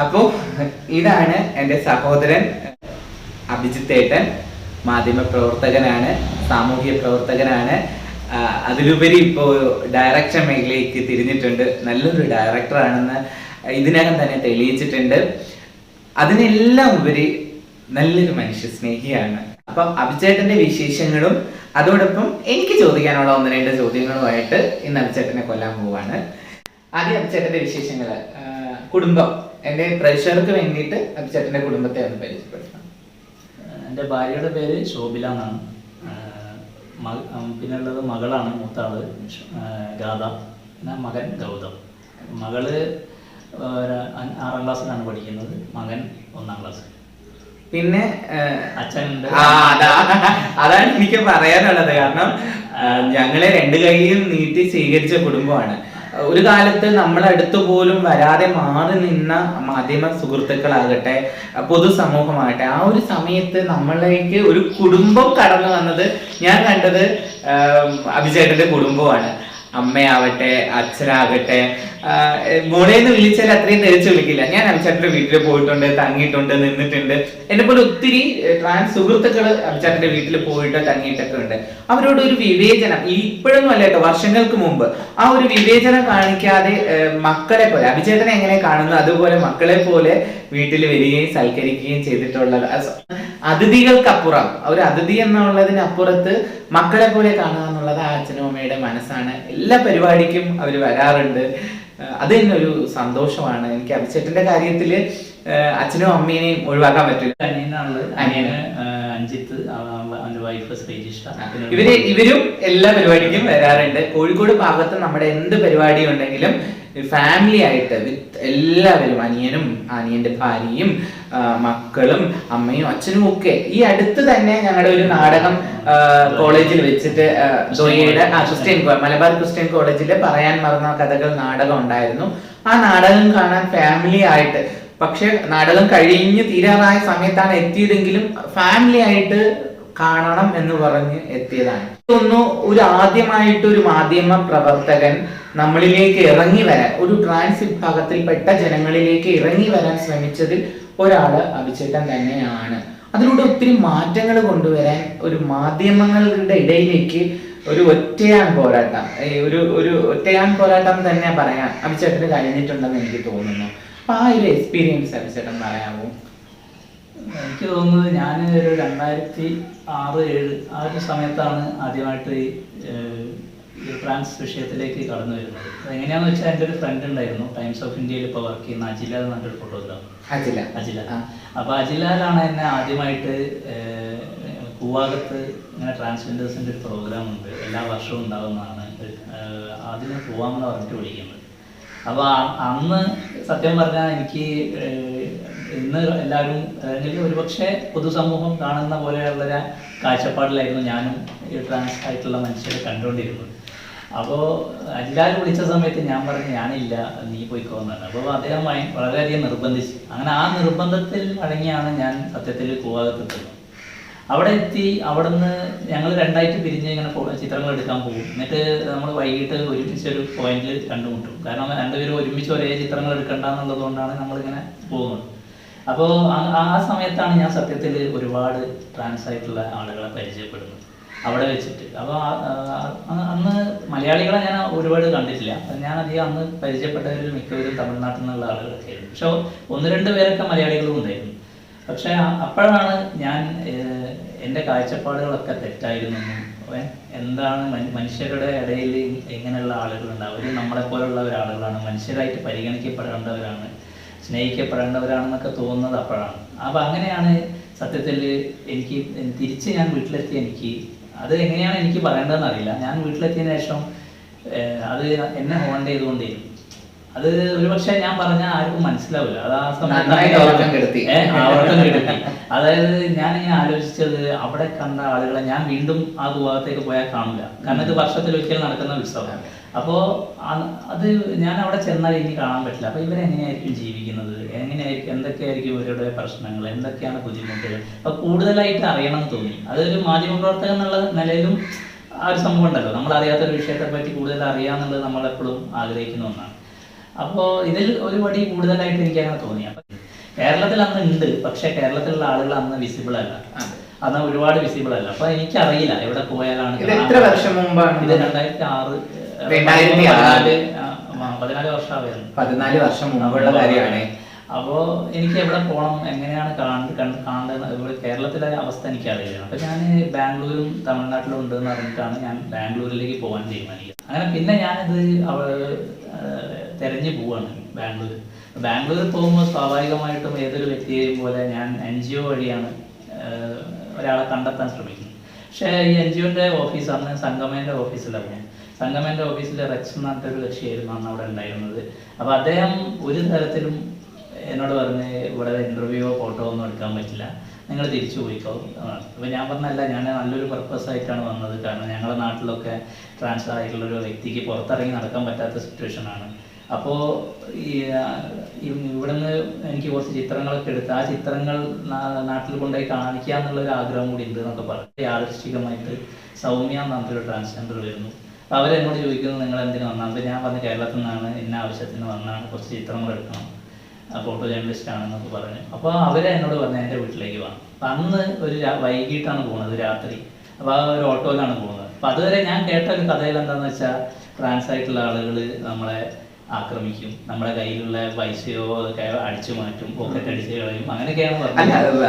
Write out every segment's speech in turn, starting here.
അപ്പോൾ ഇതാണ് എൻ്റെ സഹോദരൻ അഭിജിത്ത് ഏട്ടൻ. മാധ്യമ പ്രവർത്തകനാണ്, സാമൂഹ്യ പ്രവർത്തകനാണ്. അതിലുപരി ഇപ്പോൾ ഡയറക്ഷൻ മേഖലയ്ക്ക് തിരിഞ്ഞിട്ടുണ്ട്. നല്ലൊരു ഡയറക്ടറാണെന്ന് ഇതിനകം തന്നെ തെളിയിച്ചിട്ടുണ്ട്. അതിനെല്ലാം ഉപരി നല്ലൊരു മനുഷ്യ സ്നേഹിയാണ്. അപ്പം അഭിചേട്ടന്റെ വിശേഷങ്ങളും അതോടൊപ്പം എനിക്ക് ചോദിക്കാനുള്ള 1-2 ചോദ്യങ്ങളുമായിട്ട് ഇന്ന് അഭിചേട്ടനെ കൊല്ലാൻ പോവാണ്. ആദ്യം അഭിചേട്ടന്റെ വിശേഷങ്ങള്, കുടുംബം, എൻ്റെ പ്രേക്ഷകർക്ക് വേണ്ടിയിട്ട് അഭിചേട്ടന്റെ കുടുംബത്തെ ഒന്ന് പരിചയപ്പെടുത്തണം. എൻ്റെ ഭാര്യയുടെ പേര് ശോഭില എന്നാണ്. പിന്നെ ഉള്ളത് മകളാണ്, മൂത്താള് ഗാഥ, പിന്നെ മകൻ ഗൗതം. മകള് 6ാം ക്ലാസ്സിലാണ് പഠിക്കുന്നത്, മകൻ 1ാം ക്ലാസ്. പിന്നെ അച്ഛനുണ്ട്. അതാണ് എനിക്ക് പറയാനുള്ളത്. കാരണം ഞങ്ങളെ 2 കൈയും നീട്ടി സ്വീകരിച്ച കുടുംബമാണ്. ഒരു കാലത്ത് നമ്മളടുത്ത് പോലും വരാതെ മാറി നിന്ന മാധ്യമ സുഹൃത്തുക്കളാകട്ടെ, പൊതുസമൂഹമാകട്ടെ, ആ ഒരു സമയത്ത് നമ്മളിലേക്ക് ഒരു കുടുംബം കടന്നു വന്നത് ഞാൻ കണ്ടത് അഭിചേട്ടന്റെ കുടുംബമാണ്. അമ്മയാവട്ടെ, അച്ഛനാകട്ടെ, മോളേന്ന് വിളിച്ചാൽ അത്രയും തിരിച്ചു വിളിക്കില്ല. ഞാൻ അഭിചേട്ടന്റെ വീട്ടിൽ പോയിട്ടുണ്ട്, തങ്ങിയിട്ടുണ്ട്, നിന്നിട്ടുണ്ട്. എന്നെ പോലെ ഒത്തിരി ട്രാൻസ് സുഹൃത്തുക്കൾ അഭിചേട്ടന്റെ വീട്ടിൽ പോയിട്ട് തങ്ങിയിട്ടൊക്കെ ഉണ്ട്. അവരോട് ഒരു വിവേചനം, ഇപ്പോഴൊന്നും അല്ല കേട്ടോ, വർഷങ്ങൾക്ക് മുമ്പ് ആ ഒരു വിവേചനം കാണിക്കാതെ മക്കളെ പോലെ, അഭിചേട്ടനെ എങ്ങനെ കാണുന്നു അതുപോലെ മക്കളെ പോലെ വീട്ടിൽ വരികയും സൽക്കരിക്കുകയും ചെയ്തിട്ടുള്ള അതിഥികൾക്കപ്പുറം, ഒരു അതിഥി എന്നുള്ളതിനപ്പുറത്ത് മക്കളെ പോലെ കാണുക എന്നുള്ളത് ആ അച്ഛനും അമ്മയുടെ മനസ്സാണ്. എല്ലാ പരിപാടിക്കും അവർ വരാറുണ്ട്. അത് തന്നെ ഒരു സന്തോഷമാണ്. എനിക്ക് അഭിചേട്ടന്റെ കാര്യത്തില് അച്ഛനും അമ്മേനെയും ഒഴിവാക്കാൻ പറ്റില്ല. അനിയന് അഞ്ജിത്ത്, അവന്റെ വൈഫ് ശ്രീജിഷ്ട. ഇവരും എല്ലാ പരിപാടിക്കും വരാറുണ്ട്. കോഴിക്കോട് ഭാഗത്ത് നമ്മുടെ എന്ത് പരിപാടി ഉണ്ടെങ്കിലും ഫാമിലി ആയിട്ട് വിത്ത് എല്ലാവരും, അനിയനും അനിയന്റെ ഭാര്യയും മക്കളും അമ്മയും അച്ഛനും ഒക്കെ. ഈ അടുത്ത് തന്നെ ഞങ്ങളുടെ ഒരു നാടകം കോളേജിൽ വെച്ചിട്ട് ദോയയുടെ മലബാർ ക്രിസ്ത്യൻ കോളേജിൽ പറയാൻ മറന്ന കഥകൾ നാടകം ഉണ്ടായിരുന്നു. ആ നാടകം കാണാൻ ഫാമിലി ആയിട്ട്, പക്ഷെ നാടകം കഴിഞ്ഞ് തീരാറായ സമയത്താണ് എത്തിയതെങ്കിലും ഫാമിലി ആയിട്ട് കാണണം എന്ന് പറഞ്ഞ് എത്തിയതാണ്. ഒരു ആദ്യമായിട്ട് ഒരു മാധ്യമ പ്രവർത്തകൻ നമ്മളിലേക്ക് ഇറങ്ങി വരാൻ, ഒരു ട്രാൻസ് വിഭാഗത്തിൽപ്പെട്ട ജനങ്ങളിലേക്ക് ഇറങ്ങി വരാൻ ശ്രമിച്ചതിൽ ഒരാള് അഭിചേട്ടൻ തന്നെയാണ്. അതിലൂടെ ഒത്തിരി മാറ്റങ്ങൾ കൊണ്ടുവരാൻ ഒരു മാധ്യമങ്ങളുടെ ഇടയിലേക്ക് ഒരു ഒറ്റയാൻ പോരാട്ടം, ഒരു ഒറ്റയാൻ പോരാട്ടം തന്നെ പറയാൻ അഭിചേട്ടന് കഴിഞ്ഞിട്ടുണ്ടെന്ന് എനിക്ക് തോന്നുന്നു. അപ്പൊ ആ ഒരു എക്സ്പീരിയൻസ് അഭിചേട്ടൻ പറയാമോ? എനിക്ക് തോന്നുന്നത് ഞാൻ ഒരു 2006-2007 ആ ഒരു സമയത്താണ് ആദ്യമായിട്ട് ഈ ട്രാൻസ് വിഷയത്തിലേക്ക് കടന്നു വരുന്നത്. എങ്ങനെയാന്ന് വെച്ചാൽ എൻ്റെ ഒരു ഫ്രണ്ട് ഉണ്ടായിരുന്നു, ടൈംസ് ഓഫ് ഇന്ത്യയിൽ ഇപ്പോൾ വർക്ക് ചെയ്യുന്ന അജില എന്നൊരു ഫോട്ടോഗ്രാഫർ. അജില. അപ്പോൾ അജിലാലാണ് എന്നെ ആദ്യമായിട്ട് കൂവാകത്ത് ഇങ്ങനെ ട്രാൻസ്ജെൻഡേഴ്സിൻ്റെ ഒരു പ്രോഗ്രാം ഉണ്ട്, എല്ലാ വർഷവും ഉണ്ടാകുന്നതാണ്, അതിന് പോവാമെന്ന് പറഞ്ഞിട്ട് വിളിക്കുന്നത്. അപ്പോൾ അന്ന് സത്യം പറഞ്ഞാൽ എനിക്ക് ഇന്ന് എല്ലാവരും അല്ലെങ്കിൽ ഒരുപക്ഷെ പൊതുസമൂഹം കാണുന്ന പോലെയുള്ള കാഴ്ചപ്പാടിലായിരുന്നു ഞാനും ഈ ട്രാൻസ് ആയിട്ടുള്ള മനുഷ്യരെ കണ്ടുകൊണ്ടിരുന്നത്. അപ്പോൾ എല്ലാവരും വിളിച്ച സമയത്ത് ഞാൻ പറഞ്ഞു ഞാനില്ല, നീ പോയിക്കോന്നാണ്. അപ്പോൾ അദ്ദേഹം വളരെയധികം നിർബന്ധിച്ചു. അങ്ങനെ ആ നിർബന്ധത്തിൽ അടങ്ങിയാണ് ഞാൻ സത്യത്തിൽ കൂവാകത്തെത്തുന്നത്. അവിടെ എത്തി, അവിടെ നിന്ന് ഞങ്ങൾ 2ആയിട്ട് പിരിഞ്ഞ് ഇങ്ങനെ ചിത്രങ്ങൾ എടുക്കാൻ പോകും. എന്നിട്ട് നമ്മൾ വൈകിട്ട് ഒരുമിച്ചൊരു പോയിന്റിൽ കണ്ടുമുട്ടും. കാരണം 2 പേരും ഒരുമിച്ച് ഒരേ ചിത്രങ്ങൾ എടുക്കണ്ട എന്നുള്ളത് കൊണ്ടാണ് നമ്മളിങ്ങനെ പോകുന്നത്. അപ്പോൾ ആ സമയത്താണ് ഞാൻ സത്യത്തിൽ ഒരുപാട് ട്രാൻസ് ആയിട്ടുള്ള ആളുകളെ പരിചയപ്പെടുന്നത് അവിടെ വെച്ചിട്ട്. അപ്പോൾ അന്ന് മലയാളികളെ ഞാൻ ഒരുപാട് കണ്ടിട്ടില്ല. ഞാൻ അധികം അന്ന് പരിചയപ്പെട്ടവരിൽ മിക്കവരും തമിഴ്നാട്ടിൽ നിന്നുള്ള ആളുകളൊക്കെ ആയിരുന്നു. പക്ഷെ 1-2 പേരൊക്കെ മലയാളികളും ഉണ്ടായിരുന്നു. പക്ഷെ അപ്പോഴാണ് ഞാൻ എൻ്റെ കാഴ്ചപ്പാടുകളൊക്കെ തെറ്റായിരുന്നു, എന്താണ് മനുഷ്യരുടെ ഇടയിൽ എങ്ങനെയുള്ള ആളുകളുണ്ട്, അവർ നമ്മളെപ്പോലുള്ള ആളുകളാണ്, മനുഷ്യരായിട്ട് പരിഗണിക്കപ്പെടേണ്ടവരാണ്, സ്നേഹിക്കപ്പെടേണ്ടവരാണെന്നൊക്കെ തോന്നുന്നത് അപ്പോഴാണ്. അപ്പം അങ്ങനെയാണ് സത്യത്തിൽ എനിക്ക് തിരിച്ച് ഞാൻ വീട്ടിലെത്തി. എനിക്ക് അത് എങ്ങനെയാണ് എനിക്ക് പറയേണ്ടതെന്ന് അറിയില്ല. ഞാൻ വീട്ടിലെത്തിയതിനു ശേഷം അത് എന്നെ ഹോണ്ട് ചെയ്തുകൊണ്ടിരുന്നു. അത് ഒരുപക്ഷെ ഞാൻ പറഞ്ഞാൽ ആർക്കും മനസ്സിലാവില്ല. അത് ആ സമയത്ത് ഉറക്കം കെടുത്തി. അതായത് ഞാനിങ്ങനെ ആലോചിച്ചത്, അവിടെ കണ്ട ആളുകളെ ഞാൻ വീണ്ടും ആ ഗുവാഹത്തേക്ക് പോയാൽ കാണില്ല. കാരണം ഇത് വർഷത്തിലൊരിക്കൽ നടക്കുന്ന ഉത്സവം. അപ്പോൾ അത് ഞാൻ അവിടെ ചെന്നാൽ ഇനി കാണാൻ പറ്റില്ല. അപ്പോൾ ഇവരെങ്ങനെയായിരിക്കും ജീവിക്കുന്നത്, എങ്ങനെയായിരിക്കും, എന്തൊക്കെയായിരിക്കും ഇവരുടെ പ്രശ്നങ്ങൾ, എന്തൊക്കെയാണ് ബുദ്ധിമുട്ടുകൾ, അപ്പോൾ കൂടുതലായിട്ട് അറിയണം എന്ന് തോന്നി. അതൊരു മാധ്യമപ്രവർത്തകൻ എന്നുള്ള നിലയിലും ആ ഒരു സംഭവം ഉണ്ടല്ലോ, നമ്മൾ അറിയാത്തൊരു വിഷയത്തെ പറ്റി കൂടുതൽ അറിയാമെന്നുള്ളത് നമ്മളെപ്പോഴും ആഗ്രഹിക്കുന്ന ഒന്നാണ്. അപ്പോൾ ഇതിൽ ഒരു പടി കൂടുതലായിട്ട് എനിക്ക് അങ്ങനെ തോന്നി. അപ്പം കേരളത്തിൽ അന്ന് ഉണ്ട്, പക്ഷെ കേരളത്തിലുള്ള ആളുകൾ അന്ന് വിസിബിൾ അല്ല, അന്ന് ഒരുപാട് വിസിബിൾ അല്ല. അപ്പൊ എനിക്കറിയില്ല എവിടെ പോയാലാണ്. എത്ര വർഷം മുമ്പാണ് ഇത് 2006 14 വർഷമായിരുന്നു. 14 വർഷം മുമ്പുള്ള കാര്യമാണ്. അപ്പോൾ എനിക്ക് എവിടെ പോകണം, എങ്ങനെയാണ് കാണേണ്ടത്, ഇവിടെ കേരളത്തിലെ അവസ്ഥ എനിക്കറിയില്ല. അപ്പം ഞാൻ ബാംഗ്ലൂരും തമിഴ്നാട്ടിലും ഉണ്ടെന്ന് അറിഞ്ഞിട്ടാണ് ഞാൻ ബാംഗ്ലൂരിലേക്ക് പോകാൻ തീരുമാനിക്കുന്നത്. അങ്ങനെ പിന്നെ ഞാനിത് തിരഞ്ഞു പോവാണ് ബാംഗ്ലൂരിൽ പോകുമ്പോൾ സ്വാഭാവികമായിട്ടും ഏതൊരു വ്യക്തിയെയും പോലെ ഞാൻ NGO വഴിയാണ് ഒരാളെ കണ്ടെത്താൻ ശ്രമിക്കുന്നത്. പക്ഷേ ഈ NGOന്റെ ഓഫീസ് അന്ന് സംഗമേൻ്റെ ഓഫീസിലാണ്. സംഗമേൻ്റെ ഓഫീസിൽ റെക്സ് എന്ന് പറഞ്ഞിട്ടൊരു കക്ഷിയായിരുന്നു അന്ന് അവിടെ ഉണ്ടായിരുന്നത്. അപ്പോൾ അദ്ദേഹം ഒരു തരത്തിലും എന്നോട് പറഞ്ഞ് ഇവിടെ ഇൻ്റർവ്യൂവോ ഫോട്ടോ ഒന്നും എടുക്കാൻ പറ്റില്ല, നിങ്ങൾ തിരിച്ചു പോയിക്കോ. അപ്പോൾ ഞാൻ പറഞ്ഞല്ല, ഞാൻ നല്ലൊരു പർപ്പസ് ആയിട്ടാണ് വന്നത്. കാരണം ഞങ്ങളുടെ നാട്ടിലൊക്കെ ട്രാൻസ്ഫർ ആയിട്ടുള്ളൊരു വ്യക്തിക്ക് പുറത്തിറങ്ങി നടക്കാൻ പറ്റാത്ത സിറ്റുവേഷനാണ്. അപ്പോൾ ഇവിടുന്ന് എനിക്ക് കുറച്ച് ചിത്രങ്ങളൊക്കെ എടുത്ത് ആ ചിത്രങ്ങൾ നാട്ടിൽ കൊണ്ടുപോയി കാണിക്കുക എന്നുള്ളൊരു ആഗ്രഹം കൂടി ഉണ്ട് എന്നൊക്കെ പറഞ്ഞു. യാദൃശ്ചികമായിട്ട് സൗമ്യ എന്ന് പറഞ്ഞൊരു ട്രാൻസ്ജെൻഡർ വരുന്നു. അപ്പോൾ അവരെന്നോട് ചോദിക്കുന്നു, നിങ്ങൾ എന്തിനു വന്നാൽ? അപ്പോൾ ഞാൻ പറഞ്ഞ കേരളത്തിൽ നിന്നാണ്, ഇന്ന ആവശ്യത്തിന് വന്നാണ്, കുറച്ച് ചിത്രങ്ങൾ എടുക്കണം, ഫോട്ടോ ജേർണലിസ്റ്റ് ആണെന്നൊക്കെ പറഞ്ഞു. അപ്പോൾ അവരെ എന്നോട് പറഞ്ഞ എൻ്റെ വീട്ടിലേക്ക് വന്നു. അപ്പം അന്ന് ഒരു വൈകിട്ടാണ് പോകുന്നത്, രാത്രി. അപ്പോൾ ആ ഒരു ഓട്ടോയിലാണ് പോകുന്നത്. അപ്പം അതുവരെ ഞാൻ കേട്ട ഒരു കഥയിൽ എന്താണെന്ന് വെച്ചാൽ, ട്രാൻസ് ആയിട്ടുള്ള ആളുകൾ നമ്മളെ ആക്രമിക്കും, നമ്മുടെ കയ്യിലുള്ള പൈസയോ ഒക്കെ അടിച്ചു മാറ്റും, പോക്കറ്റ് അടിച്ച് കളയും, അങ്ങനെയൊക്കെയാണ് പറഞ്ഞത്.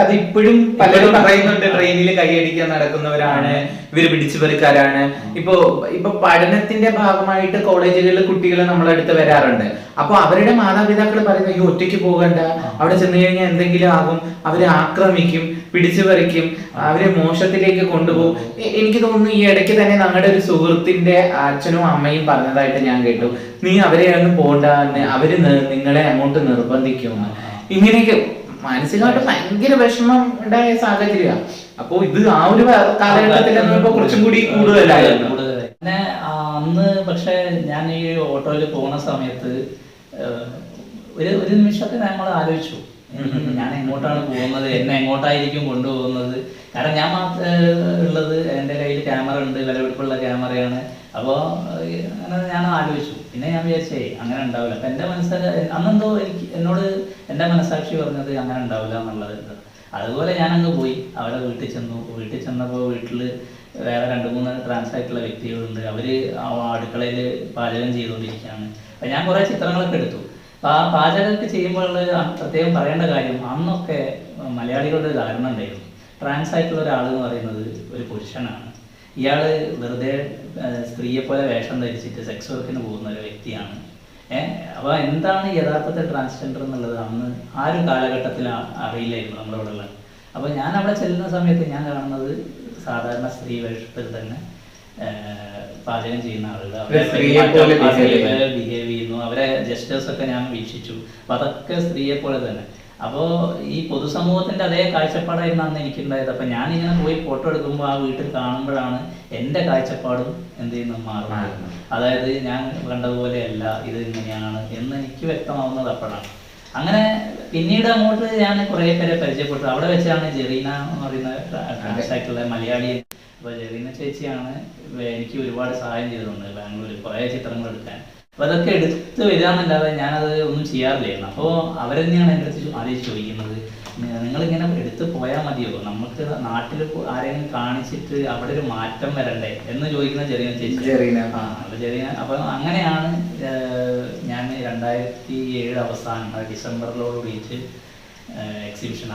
അത് ഇപ്പോഴും പലരും പറയുന്നുണ്ട്, ട്രെയിനിൽ കൈയടിക്കാൻ നടക്കുന്നവരാണ് ഇവര്, പിടിച്ചുപറിക്കാരാണ്. ഇപ്പൊ പഠനത്തിന്റെ ഭാഗമായിട്ട് കോളേജുകളിൽ കുട്ടികൾ നമ്മളെ അടുത്ത് വരാറുണ്ട്. അപ്പൊ അവരുടെ മാതാപിതാക്കൾ പറയുന്നത്, ഈ ഒറ്റയ്ക്ക് പോകണ്ട, അവിടെ ചെന്ന് കഴിഞ്ഞാൽ എന്തെങ്കിലും ആകും, അവരെ ആക്രമിക്കും, പിടിച്ചു പറിക്കും, അവരെ മോശത്തിലേക്ക് കൊണ്ടുപോകും. എനിക്ക് തോന്നുന്നു ഈ ഇടയ്ക്ക് തന്നെ ഞങ്ങളുടെ ഒരു സുഹൃത്തിന്റെ അച്ഛനും അമ്മയും പറഞ്ഞതായിട്ട് ഞാൻ കേട്ടു, നീ അവരെ ഒന്നും പോകണ്ട, അവര് നിങ്ങളെ അങ്ങോട്ട് നിർബന്ധിക്കുമെന്ന്. ഇങ്ങനെയൊക്കെ മാനസികമായിട്ട് ഭയങ്കര വിഷമം ഉണ്ടായ സാഹചര്യമാണ്. അപ്പൊ ഇത് ആ ഒരു കാലഘട്ടത്തിൽ കുറച്ചും കൂടി കൂടുതലായിരുന്നു. പിന്നെ അന്ന് പക്ഷെ ഞാൻ ഈ ഓട്ടോയിൽ പോകുന്ന സമയത്ത് ഒരു നിമിഷത്തെ നമ്മൾ ആലോചിച്ചു, ഞാൻ എങ്ങോട്ടാണ് പോകുന്നത്, എന്നെ എങ്ങോട്ടായിരിക്കും കൊണ്ടുപോകുന്നത്. കാരണം ഞാൻ ഉള്ളത്, എൻ്റെ കയ്യിൽ ക്യാമറ ഉണ്ട്, വിലപിടിപ്പുള്ള ക്യാമറയാണ്. അപ്പോൾ അങ്ങനെ ഞാൻ ആലോചിച്ചു. പിന്നെ ഞാൻ വിചാരിച്ചേ അങ്ങനെ ഉണ്ടാവില്ല. അപ്പം എൻ്റെ അന്നെന്തോ എന്നോട് എൻ്റെ മനസ്സാക്ഷി പറഞ്ഞത് അങ്ങനെ ഉണ്ടാവില്ല എന്നുള്ളത്. അതുപോലെ ഞാനങ്ങ് പോയി അവിടെ വീട്ടിൽ ചെന്നപ്പോൾ വീട്ടിൽ വേറെ 2-3 ട്രാൻസ് ആയിട്ടുള്ള വ്യക്തികളുണ്ട്. അവർ അടുക്കളയിൽ പാചകം ചെയ്തുകൊണ്ടിരിക്കുകയാണ്. അപ്പം ഞാൻ കുറേ ചിത്രങ്ങളൊക്കെ എടുത്തു. അപ്പം ആ പാചകമൊക്കെ ചെയ്യുമ്പോൾ പ്രത്യേകം പറയേണ്ട കാര്യം, അന്നൊക്കെ മലയാളികളുടെ ഒരു ധാരണ ഉണ്ടായിരുന്നു, ട്രാൻസ് ആയിട്ടുള്ള ഒരാൾ എന്ന് പറയുന്നത് ഒരു പുരുഷനാണ്. ഇയാൾ വെറുതെ സ്ത്രീയെ പോലെ വേഷം ധരിച്ചിട്ട് സെക്സ് വർക്കിന് പോകുന്ന ഒരു വ്യക്തിയാണ്. അപ്പോൾ എന്താണ് യഥാർത്ഥത്തിൽ ട്രാൻസ്ജെൻഡർ എന്നുള്ളത് അന്ന് ആ ഒരു കാലഘട്ടത്തിൽ അറിയില്ലായിരുന്നു നമ്മളിവിടെ ഉള്ളത്. അപ്പോൾ ഞാൻ അവിടെ ചെല്ലുന്ന സമയത്ത് ഞാൻ കാണുന്നത് സാധാരണ സ്ത്രീ വേഷത്തിൽ തന്നെ പാചകം ചെയ്യുന്ന ആളുകൾ, അവരെ ബിഹേവ് ചെയ്യുന്നു, അവരെ ജസ്റ്റേഴ്സ് ഒക്കെ ഞാൻ വീക്ഷിച്ചു. അപ്പോൾ അതൊക്കെ സ്ത്രീയെ പോലെ തന്നെ. അപ്പോൾ ഈ പൊതുസമൂഹത്തിന്റെ അതേ കാഴ്ചപ്പാടായിരുന്നു അന്ന് എനിക്കുണ്ടായത്. അപ്പം ഞാനിങ്ങനെ പോയി ഫോട്ടോ എടുക്കുമ്പോൾ ആ വീട്ടിൽ കാണുമ്പോഴാണ് എൻ്റെ കാഴ്ചപ്പാടും എന്ത് ചെയ്യുന്നു മാറുന്നത്. അതായത് ഞാൻ കണ്ടതുപോലെയല്ല, ഇത് ഇങ്ങനെയാണ് എന്ന് എനിക്ക് വ്യക്തമാവുന്നത് അപ്പോഴാണ്. അങ്ങനെ പിന്നീട് അങ്ങോട്ട് ഞാൻ കുറേ പേരെ പരിചയപ്പെട്ടു. അവിടെ വെച്ചാണ് ജെറീന എന്ന് പറയുന്ന ട്രാൻസ് ആയിട്ടുള്ള മലയാളി. അപ്പോൾ ജെറീന ചേച്ചിയാണ് എനിക്ക് ഒരുപാട് സഹായം ചെയ്തിട്ടുണ്ട് ബാംഗ്ലൂരിൽ കുറേ ചിത്രങ്ങൾ എടുക്കാൻ. അപ്പോൾ അതൊക്കെ എടുത്ത് വരികയെന്നല്ലാതെ ഞാനത് ഒന്നും ചെയ്യാറില്ലായിരുന്നു. അപ്പോൾ അവരെന്നെയാണ് എൻ്റെ അടുത്ത് ആദ്യം ചോദിക്കുന്നത്, നിങ്ങളിങ്ങനെ എടുത്ത് പോയാൽ മതിയോ, നമുക്ക് നാട്ടിൽ ആരെങ്കിലും കാണിച്ചിട്ട് അവിടെ ഒരു മാറ്റം വരണ്ടേ എന്ന് ചോദിക്കുന്ന ജെറീന ചേച്ചി. ജെറീന. അപ്പോൾ അങ്ങനെയാണ് ഞാൻ 2007 അവസാനം ഡിസംബറിലോട് കൂടിയിട്ട്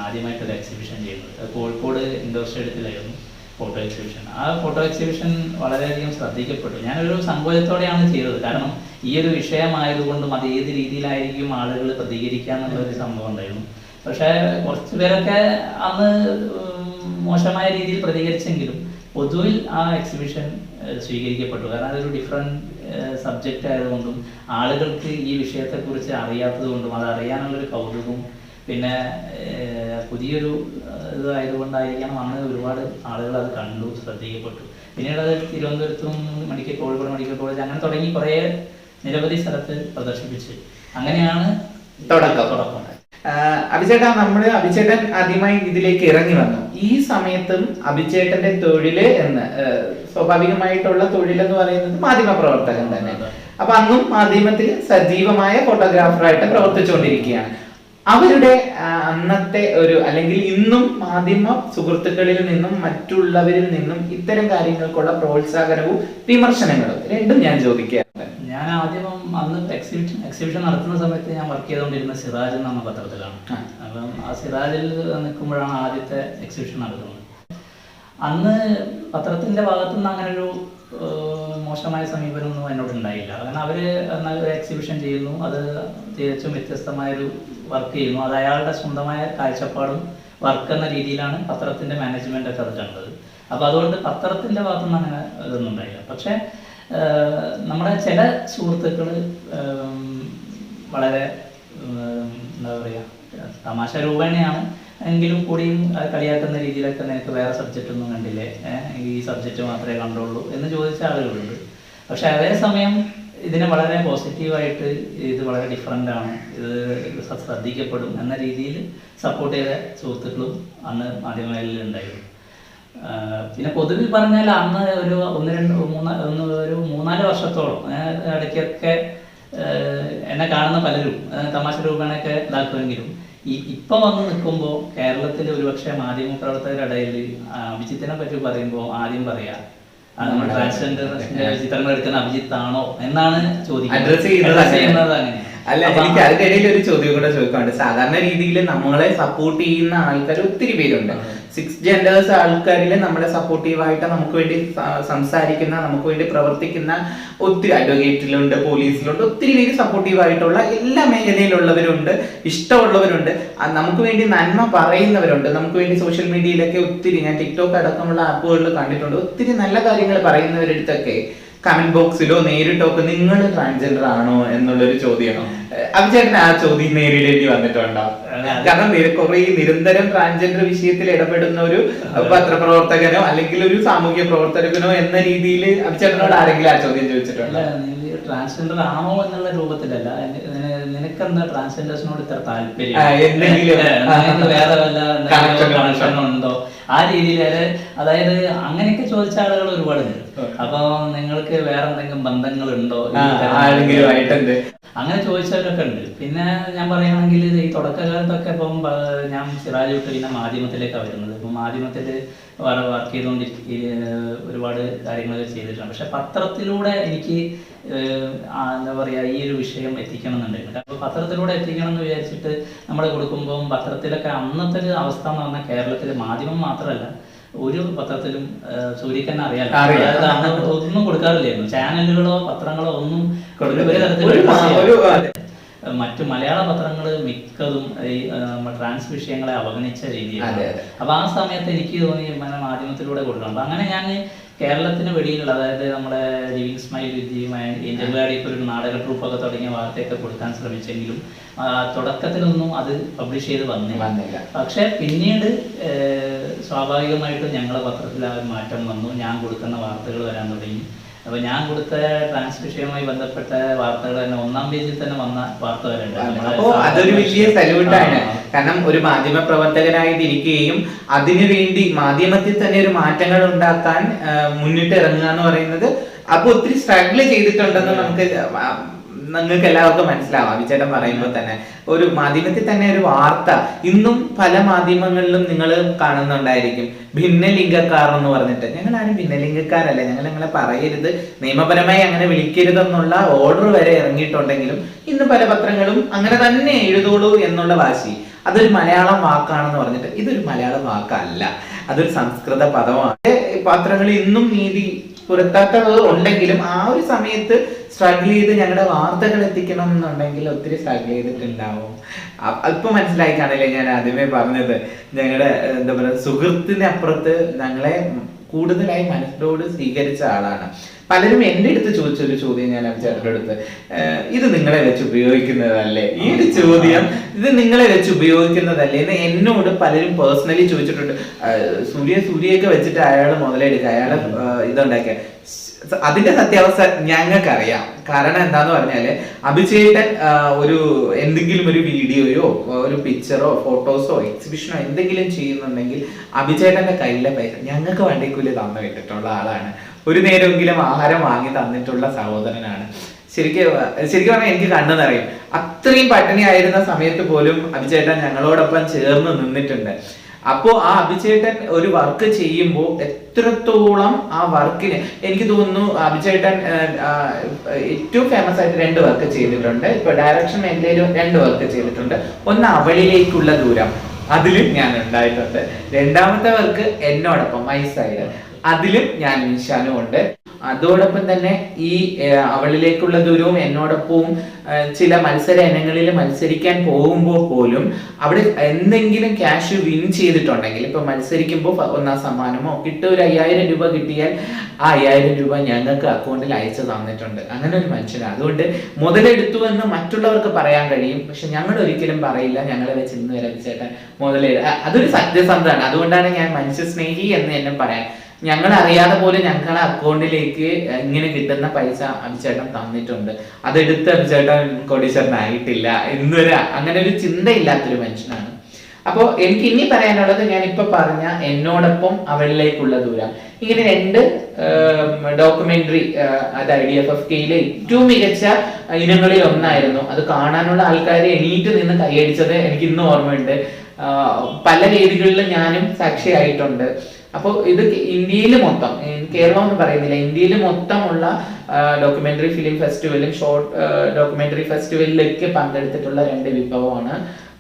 ആദ്യമായിട്ടൊരു എക്സിബിഷൻ ചെയ്യുന്നത്. കോഴിക്കോട് ഇൻഡോർ സ്റ്റേഡിയത്തിലായിരുന്നു ഫോട്ടോ എക്സിബിഷൻ. ആ ഫോട്ടോ എക്സിബിഷൻ വളരെയധികം ശ്രദ്ധിക്കപ്പെട്ടു. ഞാനൊരു സങ്കോചത്തോടെയാണ് ചെയ്തത്. കാരണം ഈ ഒരു വിഷയമായതുകൊണ്ടും അത് ഏത് രീതിയിലായിരിക്കും ആളുകൾ പ്രതികരിക്കുക എന്നുള്ളൊരു സംഭവം ഉണ്ടായിരുന്നു. പക്ഷേ കുറച്ച് പേരൊക്കെ അന്ന് മോശമായ രീതിയിൽ പ്രതികരിച്ചെങ്കിലും പൊതുവിൽ ആ എക്സിബിഷൻ സ്വീകരിക്കപ്പെട്ടു. കാരണം അതൊരു ഡിഫറെൻറ്റ് സബ്ജക്റ്റ് ആയതുകൊണ്ടും ആളുകൾക്ക് ഈ വിഷയത്തെക്കുറിച്ച് അറിയാത്തത് കൊണ്ടും അത് അറിയാനുള്ളൊരു കൗതുകവും പിന്നെ പുതിയൊരു ഇതായതുകൊണ്ടായിരിക്കണം അന്ന് ഒരുപാട് ആളുകൾ അത് കണ്ടു, ശ്രദ്ധിക്കപ്പെട്ടു. പിന്നീട് അത് തിരുവനന്തപുരത്തും കോഴിക്കോട് മെഡിക്കൽ കോളേജ് അങ്ങനെ തുടങ്ങി കുറേ നിരവധി സ്ഥലത്ത് പ്രദർശിപ്പിച്ച് അങ്ങനെയാണ് തുടക്കം. അഭിചേട്ടാ, അഭിചേട്ടൻ ആദ്യമായി ഇതിലേക്ക് ഇറങ്ങി വന്നു. ഈ സമയത്തും അഭിചേട്ടന്റെ തൊഴില് സ്വാഭാവികമായിട്ടുള്ള തൊഴിൽ എന്ന് പറയുന്നത് മാധ്യമ പ്രവർത്തകൻ തന്നെ. അപ്പൊ അന്നും മാധ്യമത്തിൽ സജീവമായ ഫോട്ടോഗ്രാഫറായിട്ട് പ്രവർത്തിച്ചുകൊണ്ടിരിക്കുകയാണ്. അവരുടെ അന്നത്തെ അല്ലെങ്കിൽ ഇന്നും മാധ്യമ സുഹൃത്തുക്കളിൽ നിന്നും മറ്റുള്ളവരിൽ നിന്നും ഇത്തരം കാര്യങ്ങൾക്കുള്ള പ്രോത്സാഹനവും വിമർശനങ്ങളും രണ്ടും ഞാൻ ചോദിക്കാറുണ്ട്. ഞാൻ ആദ്യം അന്ന് എക്സിബിഷൻ നടത്തുന്ന സമയത്ത് ഞാൻ വർക്ക് ചെയ്തുകൊണ്ടിരുന്ന സിറാജ് എന്ന് പറഞ്ഞ പത്രത്തിലാണ്. അപ്പം ആ സിറാജിൽ നിൽക്കുമ്പോഴാണ് ആദ്യത്തെ എക്സിബിഷൻ നടക്കുന്നത്. അന്ന് പത്രത്തിന്റെ ഭാഗത്തുനിന്ന് അങ്ങനെ ഒരു മോശമായ സമീപനമൊന്നും എന്നോട് ഉണ്ടായില്ല. കാരണം അവര് ഒരു എക്സിബിഷൻ ചെയ്യുന്നു, അത് തികച്ചും വ്യത്യസ്തമായൊരു വർക്ക് ചെയ്യുന്നു, അത് അയാളുടെ സ്വന്തമായ കാഴ്ചപ്പാടും വർക്ക് എന്ന രീതിയിലാണ് പത്രത്തിന്റെ മാനേജ്മെന്റ് ഒക്കെ അത് കണ്ടത്. അപ്പൊ അതുകൊണ്ട് പത്രത്തിന്റെ ഭാഗത്തുനിന്ന് അങ്ങനെ ഇതൊന്നും ഉണ്ടായില്ല. പക്ഷെ നമ്മുടെ ചില സുഹൃത്തുക്കൾ വളരെ എന്താ പറയുക, തമാശ രൂപേണയാണ് എങ്കിലും കൂടിയും കളിയാക്കുന്ന രീതിയിലൊക്കെ നിനക്ക് വേറെ സബ്ജക്റ്റ് ഒന്നും കണ്ടില്ലേ, ഈ സബ്ജക്റ്റ് മാത്രമേ കണ്ടുള്ളൂ എന്ന് ചോദിച്ച ആളുകളുണ്ട്. പക്ഷെ അതേസമയം ഇതിനെ വളരെ പോസിറ്റീവായിട്ട് ഇത് വളരെ ഡിഫറൻ്റ് ആണ്, ഇത് ശ്രദ്ധിക്കപ്പെടും എന്ന രീതിയിൽ സപ്പോർട്ട് ചെയ്ത സുഹൃത്തുക്കളും അന്ന് മാധ്യമങ്ങളിൽ ഉണ്ടായിരുന്നു. പിന്നെ പൊതുവിൽ പറഞ്ഞാൽ അന്ന് ഒരു 3-4 വർഷത്തോളം ഇടയ്ക്കൊക്കെ എന്നെ കാണുന്ന പലരും തമാശ രൂപേണയൊക്കെ ഇതാക്കുമെങ്കിലും ഇപ്പൊ വന്ന് നിൽക്കുമ്പോൾ കേരളത്തിൽ ഒരുപക്ഷെ മാധ്യമ പ്രവർത്തകരുടെ ഇടയിൽ അഭിജിത്തിനെ പറ്റി പറയുമ്പോൾ ആദ്യം പറയാ നമ്മുടെ ട്രാൻസ്ജെൻഡർ ചിത്രങ്ങൾ എടുക്കുന്ന അഭിജിത്താണോ എന്നാണ് ചോദിക്കുന്നത്. അല്ല, എനിക്ക് അതിനിടയിൽ ഒരു ചോദ്യം കൂടെ ചോദിക്കാറുണ്ട്. സാധാരണ രീതിയിൽ നമ്മളെ സപ്പോർട്ട് ചെയ്യുന്ന ആൾക്കാർ ഒത്തിരി പേരുണ്ട്. 6 ജെൻഡേഴ്സ് ആൾക്കാരിൽ നമ്മളെ സപ്പോർട്ടീവായിട്ട് നമുക്ക് വേണ്ടി സംസാരിക്കുന്ന, നമുക്ക് വേണ്ടി പ്രവർത്തിക്കുന്ന ഒത്തിരി അഡ്വക്കേറ്റിലുണ്ട്, പോലീസിലുണ്ട്, ഒത്തിരി പേര് സപ്പോർട്ടീവായിട്ടുള്ള എല്ലാ മേഖലയിലുള്ളവരുണ്ട്, ഇഷ്ടമുള്ളവരുണ്ട്, നമുക്ക് വേണ്ടി നന്മ പറയുന്നവരുണ്ട്. നമുക്ക് വേണ്ടി സോഷ്യൽ മീഡിയയിലൊക്കെ ഒത്തിരി, ഞാൻ ടിക്ടോക്ക് അടക്കമുള്ള ആപ്പുകളിൽ കണ്ടിട്ടുണ്ട്, ഒത്തിരി നല്ല കാര്യങ്ങൾ പറയുന്നവരടുത്തൊക്കെ കമന്റ് ബോക്സിലോ നേരിട്ടോ ഒക്കെ നിങ്ങൾ ട്രാൻസ്ജെൻഡർ ആണോ എന്നുള്ളൊരു ചോദ്യം അഭിചേട്ടന് ആ ചോദ്യം നേരിടേണ്ടി വന്നിട്ടുണ്ടോ? കാരണം കുറെ നിരന്തരം ട്രാൻസ്ജെൻഡർ വിഷയത്തിൽ ഇടപെടുന്ന ഒരു പത്രപ്രവർത്തകനോ അല്ലെങ്കിൽ ഒരു സാമൂഹ്യ പ്രവർത്തകനോ എന്ന രീതിയിൽ അഭിചേട്ടനോട് ആരെങ്കിലും ആ ചോദ്യം ചോദിച്ചിട്ടുണ്ടോ? ട്രാൻസ്ജെൻഡർ ആണോ എന്നുള്ള രൂപത്തിലല്ല, നിനക്കെന്താ ട്രാൻസ്ജെൻഡേഴ്സിനോട് ഇത്ര താല്പര്യം, വേറെ വല്ല കണക്ഷൻ ഉണ്ടോ, ആ രീതിയിൽ. അതായത് അങ്ങനെയൊക്കെ ചോദിച്ച ആളുകൾ ഒരുപാടുണ്ട്. അപ്പൊ നിങ്ങൾക്ക് വേറെ എന്തെങ്കിലും ബന്ധങ്ങളുണ്ടോ അങ്ങനെ ചോദിച്ചവരൊക്കെ ഉണ്ട്. പിന്നെ ഞാൻ പറയുകയാണെങ്കിൽ ഈ തുടക്കകാലത്തൊക്കെ ഇപ്പം ഞാൻ സിറാജ് വിട്ട് പിന്നെ മാധ്യമത്തിലേക്കാണ് വരുന്നത്. ഇപ്പം മാധ്യമത്തിൽ വർക്ക് ഒരുപാട് കാര്യങ്ങൾ ചെയ്തിട്ടുണ്ട്. പക്ഷെ പത്രത്തിലൂടെ എനിക്ക് എന്താ പറയുക, ഈ ഒരു വിഷയം എത്തിക്കണം എന്നുണ്ടായിരുന്നു. അപ്പോൾ പത്രത്തിലൂടെ എത്തിക്കണം എന്ന് വിചാരിച്ചിട്ട് നമ്മൾ കൊടുക്കുമ്പോൾ പത്രത്തിലൊക്കെ അന്നത്തെ ഒരു അവസ്ഥ എന്ന് പറഞ്ഞാൽ കേരളത്തിൽ മാധ്യമം മാത്രമല്ല ഒരു പത്രത്തിലും സൂര്യക്കന്നെ അറിയാലോ, അതായത് അന്ന് ഒന്നും കൊടുക്കാറില്ലായിരുന്നു. ചാനലുകളോ പത്രങ്ങളോ ഒന്നും ഒരു തരത്തിലുള്ള മറ്റു മലയാള പത്രങ്ങൾ മിക്കതും ഈ ട്രാൻസ് വിഷയങ്ങളെ അവഗണിച്ച രീതിയിലാണ്. അപ്പൊ ആ സമയത്ത് എനിക്ക് തോന്നി മാധ്യമത്തിലൂടെ കൊടുക്കണം. അപ്പൊ അങ്ങനെ ഞാൻ കേരളത്തിന് വെളിയിലുള്ള, അതായത് നമ്മുടെ ലിവിങ് സ്മൈൽ വിദ്യയുമായി ഏഞ്ചൽവാടിയൊക്കെ ഒരു നാടക ട്രൂപ്പൊക്കെ തുടങ്ങിയ വാർത്തയൊക്കെ കൊടുക്കാൻ ശ്രമിച്ചെങ്കിലും തുടക്കത്തിലൊന്നും അത് പബ്ലിഷ് ചെയ്ത് വന്നില്ല. പക്ഷെ പിന്നീട് സ്വാഭാവികമായിട്ടും ഞങ്ങളുടെ പത്രത്തിൽ ആ ഒരു മാറ്റം വന്നു. ഞാൻ കൊടുക്കുന്ന വാർത്തകൾ വരാൻ തുടങ്ങി. അപ്പൊ ഞാൻ കൊടുത്ത ട്രാൻസ് വിഷയവുമായി ബന്ധപ്പെട്ട വാർത്തകൾ തന്നെ 1-ാം പേജിൽ തന്നെ വന്ന വാർത്ത വരെ. അപ്പോ അതൊരു വലിയ സല്യൂട്ടാണ്. കാരണം ഒരു മാധ്യമ പ്രവർത്തകനായിട്ടിരിക്കുകയും അതിനുവേണ്ടി മാധ്യമത്തിൽ തന്നെ ഒരു മാറ്റങ്ങൾ ഉണ്ടാക്കാൻ മുന്നിട്ട് ഇറങ്ങുക എന്ന് പറയുന്നത് അപ്പൊ ഒത്തിരി സ്ട്രഗിൾ ചെയ്തിട്ടുണ്ടെന്ന് നിങ്ങൾക്ക് എല്ലാവർക്കും മനസ്സിലാവും. അഭിചേട്ടൻ പറയുമ്പോൾ തന്നെ ഒരു മാധ്യമത്തിൽ തന്നെ ഒരു വാർത്ത ഇന്നും പല മാധ്യമങ്ങളിലും നിങ്ങൾ കാണുന്നുണ്ടായിരിക്കും, ഭിന്നലിംഗക്കാർ എന്ന് പറഞ്ഞിട്ട്. ഞങ്ങൾ ആരും ഭിന്നലിംഗക്കാരല്ല, ഞങ്ങളെ പറയരുത്, നിയമപരമായി അങ്ങനെ വിളിക്കരുതെന്നുള്ള ഓർഡർ വരെ ഇറങ്ങിയിട്ടുണ്ടെങ്കിലും ഇന്ന് പല പത്രങ്ങളും അങ്ങനെ തന്നെ എഴുതോളൂ എന്നുള്ള വാശി. അതൊരു മലയാളം വാക്കാണെന്ന് പറഞ്ഞിട്ട് ഇതൊരു മലയാളം വാക്കല്ല, അതൊരു സംസ്കൃത പദമാണ്. പത്രങ്ങൾ ഇന്നും നീതി പുറത്താത്തത് ഉണ്ടെങ്കിലും ആ ഒരു സമയത്ത് സ്ട്രഗിൾ ചെയ്ത് ഞങ്ങളുടെ വാർത്തകൾ എത്തിക്കണം എന്നുണ്ടെങ്കിൽ ഒത്തിരി സ്ട്രഗിൾ ചെയ്തിട്ടുണ്ടാവും. അല്പം മനസ്സിലായി കാണില്ലേ ഞാൻ ആദ്യമേ പറഞ്ഞത്, ഞങ്ങളുടെ എന്താ പറയുക സുഹൃത്തിന് അപ്പുറത്ത് ഞങ്ങളെ കൂടുതലായി മനസ്സിലോട് സ്വീകരിച്ച ആളാണ്. പലരും എൻ്റെ അടുത്ത് ചോദിച്ചൊരു ചോദ്യം ഞാൻ ചേട്ടൻ്റെ അടുത്ത്, ഇത് നിങ്ങളെ വെച്ച് ഉപയോഗിക്കുന്നതല്ലേ, ഈ ഒരു ചോദ്യം ഇത് നിങ്ങളെ വെച്ച് ഉപയോഗിക്കുന്നതല്ലേ എന്ന് എന്നോട് പലരും പേഴ്സണലി ചോദിച്ചിട്ടുണ്ട്. സൂര്യയൊക്കെ വെച്ചിട്ട് അയാൾ മുതലെടുക്കുക, അയാളെ ഇതുണ്ടാക്കിയ അതിന്റെ സത്യാവസ്ഥ ഞങ്ങൾക്കറിയാം. കാരണം എന്താന്ന് പറഞ്ഞാല് അഭിചേട്ടൻ ഒരു എന്തെങ്കിലും ഒരു വീഡിയോയോ ഒരു പിക്ചറോ ഫോട്ടോസോ എക്സിബിഷനോ എന്തെങ്കിലും ചെയ്യുന്നുണ്ടെങ്കിൽ അഭിചേട്ടന്റെ കയ്യിലെ പൈസ ഞങ്ങൾക്ക് വണ്ടിക്കൂലി തന്നു വിട്ടിട്ടുള്ള ആളാണ്. ഒരു നേരമെങ്കിലും ആഹാരം വാങ്ങി തന്നിട്ടുള്ള സഹോദരനാണ്. ശരിക്കും പറഞ്ഞാൽ എനിക്ക് കണ്ണു നിറയും. അത്രയും പട്ടിണി ആയിരുന്ന സമയത്ത് പോലും അഭിചേട്ടൻ ഞങ്ങളോടൊപ്പം ചേർന്ന് നിന്നിട്ടുണ്ട്. അപ്പോ ആ അഭിചേട്ടൻ ഒരു വർക്ക് ചെയ്യുമ്പോൾ എത്രത്തോളം ആ വർക്കിന്, എനിക്ക് തോന്നുന്നു അഭിചേട്ടൻ ഏറ്റവും ഫേമസ് ആയിട്ട് 2 വർക്ക് ചെയ്തിട്ടുണ്ട്. ഇപ്പൊ ഡയറക്ഷൻ മേഖലയിലും 2 വർക്ക് ചെയ്തിട്ടുണ്ട്. ഒന്ന് അവളിലേക്കുള്ള ദൂരം, അതിലും ഞാൻ ഉണ്ടായിട്ടുണ്ട്. 2ാമത്തെ വർക്ക് എന്നോടൊപ്പം മൈ സൈഡ്, അതിലും ഞാൻ നിശാനും ഉണ്ട്. അതോടൊപ്പം തന്നെ ഈ അവളിലേക്കുള്ള ദൂരവും എന്നോടൊപ്പവും ചില മത്സര ഇനങ്ങളിൽ മത്സരിക്കാൻ പോകുമ്പോൾ പോലും അവിടെ എന്തെങ്കിലും ക്യാഷ് വിൻ ചെയ്തിട്ടുണ്ടെങ്കിൽ, ഇപ്പൊ മത്സരിക്കുമ്പോൾ 1ാം സമ്മാനമോ കിട്ടും, ഒരു 5000 രൂപ കിട്ടിയാൽ ആ 5000 രൂപ ഞങ്ങൾക്ക് അക്കൗണ്ടിൽ അയച്ചു തന്നിട്ടുണ്ട്. അങ്ങനെ ഒരു മനുഷ്യനാണ്. അതുകൊണ്ട് മുതലെടുത്തു എന്ന് മറ്റുള്ളവർക്ക് പറയാൻ കഴിയും, പക്ഷെ ഞങ്ങൾ ഒരിക്കലും പറയില്ല ഞങ്ങളെ വെച്ച് ഇന്ന് വരെ ചേട്ടൻ അതൊരു സത്യസന്ധമാണ്. അതുകൊണ്ടാണ് ഞാൻ മനുഷ്യ സ്നേഹി എന്ന് എന്നെ പറയാൻ. ഞങ്ങൾ അറിയാതെ പോലും ഞങ്ങളുടെ അക്കൗണ്ടിലേക്ക് ഇങ്ങനെ കിട്ടുന്ന പൈസ അഭിചേട്ടൻ തന്നിട്ടുണ്ട്. അതെടുത്ത് അഭിചേട്ടൻ കോടീശ്വരനായിട്ടില്ല എന്നൊരു അങ്ങനെ ഒരു ചിന്തയില്ലാത്തൊരു മനുഷ്യനാണ്. അപ്പോൾ എനിക്ക് ഇനി പറയാനുള്ളത് ഞാൻ ഇപ്പൊ പറഞ്ഞ എന്നോടൊപ്പം അവളിലേക്കുള്ള ദൂരം, ഇങ്ങനെ 2 ഡോക്യുമെന്ററി അത് IDFFKയിലെ ഏറ്റവും മികച്ച ഇനങ്ങളിൽ ഒന്നായിരുന്നു. അത് കാണാനുള്ള ആൾക്കാരെ എണീറ്റ് നിന്ന് കൈയടിച്ചത് എനിക്ക് ഇന്നും ഓർമ്മയുണ്ട്. പല വേദികളിലും ഞാനും സാക്ഷിയായിട്ടുണ്ട്. അപ്പോൾ ഇത് ഇന്ത്യയിൽ മൊത്തം, കേരളം എന്ന് പറയുന്നില്ല, ഇന്ത്യയിൽ മൊത്തമുള്ള ഡോക്യുമെന്ററി ഫിലിം ഫെസ്റ്റിവലും ഷോർട്ട് ഡോക്യുമെന്ററി ഫെസ്റ്റിവലിലേക്ക് പങ്കെടുത്തിട്ടുള്ള 2 വിഭവമാണ്.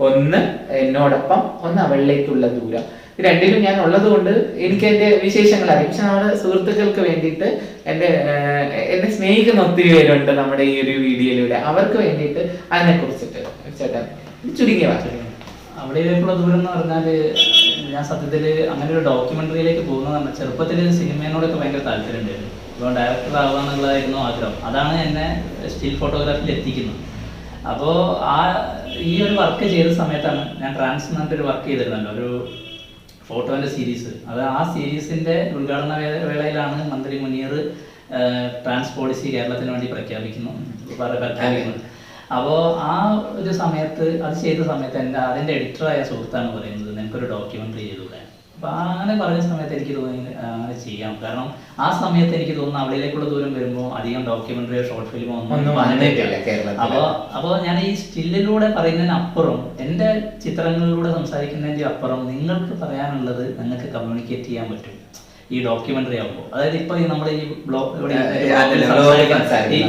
ഒന്ന് എന്നോടൊപ്പം, ഒന്ന് അവളിലേക്കുള്ള ദൂരം. 2ലും ഞാൻ ഉള്ളത് കൊണ്ട് എനിക്ക് എന്റെ വിശേഷങ്ങൾ അറിയാം. പക്ഷെ നമ്മുടെ സുഹൃത്തുക്കൾക്ക് വേണ്ടിയിട്ട് എന്നെ സ്നേഹിക്കുന്ന ഒത്തിരി പേരുണ്ട് നമ്മുടെ ഈ ഒരു വീഡിയോയിലൂടെ. അവർക്ക് വേണ്ടിയിട്ട് അതിനെ കുറിച്ചിട്ട് ചേട്ടാ ചുരുങ്ങിയ അവളിലേക്കുള്ള ദൂരം എന്ന് പറഞ്ഞാല്, ഞാൻ സത്യത്തിൽ അങ്ങനെ ഒരു ഡോക്യുമെന്ററിയിലേക്ക് പോകുന്നതാണ്. ചെറുപ്പത്തിൽ സിനിമയോടൊക്കെ ഭയങ്കര താല്പര്യം ഉണ്ടായിരുന്നു. ഇപ്പോൾ ഡയറക്ടർ ആവുക എന്നുള്ളതായിരുന്നു ആഗ്രഹം. അതാണ് എന്നെ സ്റ്റിൽ ഫോട്ടോഗ്രാഫിയിൽ എത്തിക്കുന്നത്. അപ്പോൾ ഈ ഒരു വർക്ക് ചെയ്ത സമയത്താണ് ഞാൻ ട്രാൻസ് എന്നിട്ടൊരു വർക്ക് ചെയ്തിരുന്നല്ലോ, ഒരു ഫോട്ടോന്റെ സീരീസ്. അത് ആ സീരീസിന്റെ ഉദ്ഘാടന വേളയിലാണ് മന്ത്രി മുനീർ ട്രാൻസ് പോളിസി കേരളത്തിന് വേണ്ടി പ്രഖ്യാപിക്കുന്നത്. അപ്പോൾ ആ ഒരു സമയത്ത് അത് ചെയ്ത സമയത്ത് അതിൻ്റെ എഡിറ്ററായ സുഹൃത്താണ് പറയുന്നത്, നിനക്കൊരു ഡോക്യുമെന്ററി ചെയ്തൂടെ. അപ്പോൾ അങ്ങനെ പറഞ്ഞ സമയത്ത് എനിക്ക് തോന്നി അങ്ങനെ ചെയ്യാം. കാരണം ആ സമയത്ത് എനിക്ക് തോന്നുന്നു അവളിലേക്കുള്ള ദൂരം വരുമ്പോൾ അധികം ഡോക്യുമെന്ററിയോ ഷോർട്ട് ഫിലിമോ ഒന്നും വന്നിട്ടില്ല. അപ്പോൾ ഞാൻ ഈ സ്റ്റില്ലിലൂടെ പറയുന്നതിനപ്പുറം, എൻ്റെ ചിത്രങ്ങളിലൂടെ സംസാരിക്കുന്നതിൻ്റെ അപ്പുറം നിങ്ങൾക്ക് പറയാനുള്ളത് നിങ്ങൾക്ക് കമ്മ്യൂണിക്കേറ്റ് ചെയ്യാൻ പറ്റും ഈ ഡോക്യുമെന്ററി ആകുമ്പോൾ. അതായത് ഇപ്പൊ നമ്മുടെ ഈ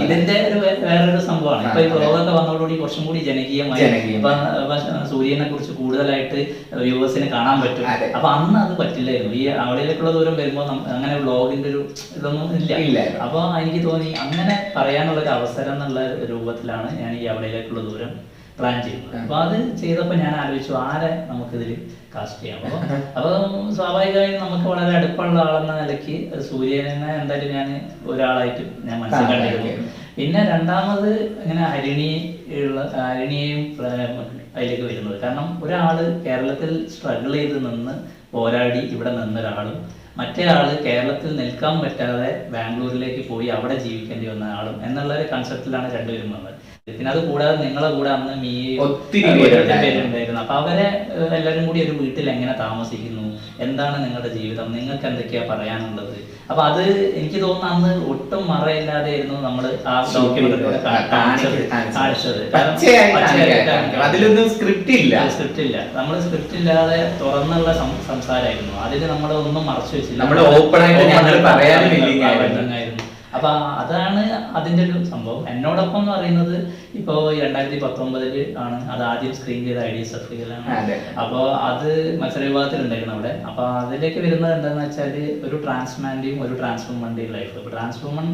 ഇതിന്റെ ഒരു വേറൊരു സംഭവമാണ്. ഇപ്പൊ ഈ ബ്ലോഗൊക്കെ വന്നതോടുകൂടി കുറച്ചും കൂടി ജനകീയമായി, ഇപ്പൊ സൂര്യനെ കുറിച്ച് കൂടുതലായിട്ട് വ്യൂവേഴ്സിന് കാണാൻ പറ്റും. അപ്പൊ അന്ന് അത് പറ്റില്ലായിരുന്നു. ഈ അവളിലേക്കുള്ള ദൂരം വരുമ്പോൾ അങ്ങനെ ബ്ലോഗിന്റെ ഒരു ഇതൊന്നും ഇല്ല. അപ്പൊ എനിക്ക് തോന്നി അങ്ങനെ പറയാനുള്ള ഒരു അവസരം എന്നുള്ള രൂപത്തിലാണ് ഞാൻ ഈ അവളിലേക്കുള്ള ദൂരം പ്ലാൻ ചെയ്യുന്നത്. അപ്പൊ അത് ചെയ്തപ്പോൾ ഞാൻ ആലോചിച്ചു ആരെ നമുക്കിതിൽ കാസ്റ്റ് ചെയ്യാം. അപ്പോൾ സ്വാഭാവികമായും നമുക്ക് വളരെ അടുപ്പമുള്ള ആളെന്ന നിലയ്ക്ക് സൂര്യനെ എന്തായാലും ഞാൻ ഒരാളായിട്ട് ഞാൻ മനസ്സിലാക്കിയിരുന്നു. പിന്നെ 2ാമത് ഇങ്ങനെ ഹരിണിയെയും അതിലേക്ക് വരുന്നത്. കാരണം ഒരാള് കേരളത്തിൽ സ്ട്രഗിൾ ചെയ്ത് നിന്ന് പോരാടി ഇവിടെ നിന്നൊരാളും, മറ്റേ ആള് കേരളത്തിൽ നിൽക്കാൻ പറ്റാതെ ബാംഗ്ലൂരിലേക്ക് പോയി അവിടെ ജീവിക്കേണ്ടി വന്ന ആളും എന്നുള്ള ഒരു കൺസെപ്റ്റിലാണ് 2 പേരും വന്നത്. പിന്നെ അത് കൂടാതെ നിങ്ങളെ കൂടെ അന്ന് ഒത്തിരി പേരുണ്ടായിരുന്നു. അപ്പൊ അവരെ എല്ലാവരും കൂടി ഒരു വീട്ടിൽ എങ്ങനെ താമസിക്കുന്നു, എന്താണ് നിങ്ങളുടെ ജീവിതം, നിങ്ങൾക്ക് എന്തൊക്കെയാ പറയാനുള്ളത്. അപ്പൊ അത് എനിക്ക് തോന്നുന്നു അന്ന് ഒട്ടും മറയില്ലാതെ ആയിരുന്നു നമ്മള് ആ ഡോക്യുമെന്ററിലൂടെ കാണിച്ചത്. അതിലൊന്നും സ്ക്രിപ്റ്റ് ഇല്ല. നമ്മള് സ്ക്രിപ്റ്റ് ഇല്ലാതെ തുറന്നുള്ള സംസാരമായിരുന്നു. അതിന് നമ്മൾ ഒന്നും മറച്ചു വെച്ചില്ല, നമ്മൾ ഓപ്പൺ ആയിട്ട് പറയാനും. അപ്പൊ അതാണ് അതിന്റെ ഒരു സംഭവം. എന്നോടൊപ്പം എന്ന് പറയുന്നത് ഇപ്പോ 2019 ആണ് അത് ആദ്യം സ്ക്രീൻ ചെയ്ത IDFFKയിലാണ്. അപ്പോ അത് മത്സര വിഭാഗത്തിലുണ്ടായിരുന്നു അവിടെ. അപ്പൊ അതിലേക്ക് വരുന്നത് എന്താണെന്ന് വെച്ചാല് ഒരു ട്രാൻസ്മാന്റെയും ഒരു ട്രാൻസ്വുമന്റെയും ലൈഫ്. ഇപ്പൊ ട്രാൻസ്വുമൻ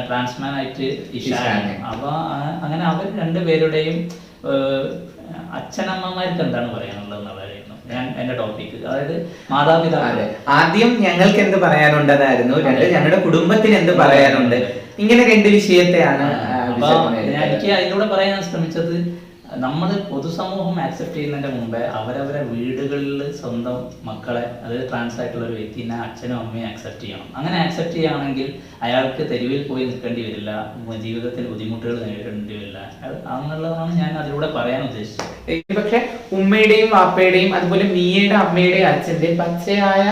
ട്രാൻസ്മാൻ ആയിട്ട് ഇഷാണ്. അപ്പൊ അങ്ങനെ അവർ 2 പേരുടെയും അച്ഛനമ്മമാർക്ക് എന്താണ് പറയാനുള്ളത് എന്നുള്ളതായിരുന്നു എന്റെ ടോപ്പിക്. അതായത് മാതാപിതാക്കൾ. ആദ്യം ഞങ്ങൾക്ക് എന്ത് പറയാനുണ്ടതായിരുന്നു, ഞങ്ങളുടെ കുടുംബത്തിന് എന്ത് പറയാനുണ്ട്, ഇങ്ങനെ 2 വിഷയത്തെയാണ് എനിക്ക് അതിലൂടെ പറയാൻ ശ്രമിച്ചത്. നമ്മൾ പൊതുസമൂഹം ആക്സെപ്റ്റ് ചെയ്യുന്നതിന്റെ മുമ്പേ അവരവരെ വീടുകളിൽ സ്വന്തം മക്കളെ, അതായത് ട്രാൻസ് ആയിട്ടുള്ള ഒരു വ്യക്തിനെ അച്ഛനും അമ്മയും ആക്സെപ്റ്റ് ചെയ്യണം. അങ്ങനെ ആക്സെപ്റ്റ് ചെയ്യുകയാണെങ്കിൽ അയാൾക്ക് തെരുവിൽ പോയി നിൽക്കേണ്ടി വരില്ല, ജീവിതത്തിൽ ബുദ്ധിമുട്ടുകൾ നേരിടേണ്ടി വരില്ല. അങ്ങനെയുള്ളതാണ് ഞാൻ അതിലൂടെ പറയാൻ ഉദ്ദേശിച്ചത്. പക്ഷെ ഉമ്മയുടെയും വാപ്പയുടെയും അതുപോലെ മീയയുടെ അമ്മയുടെയും അച്ഛന്റെയും പച്ചയായ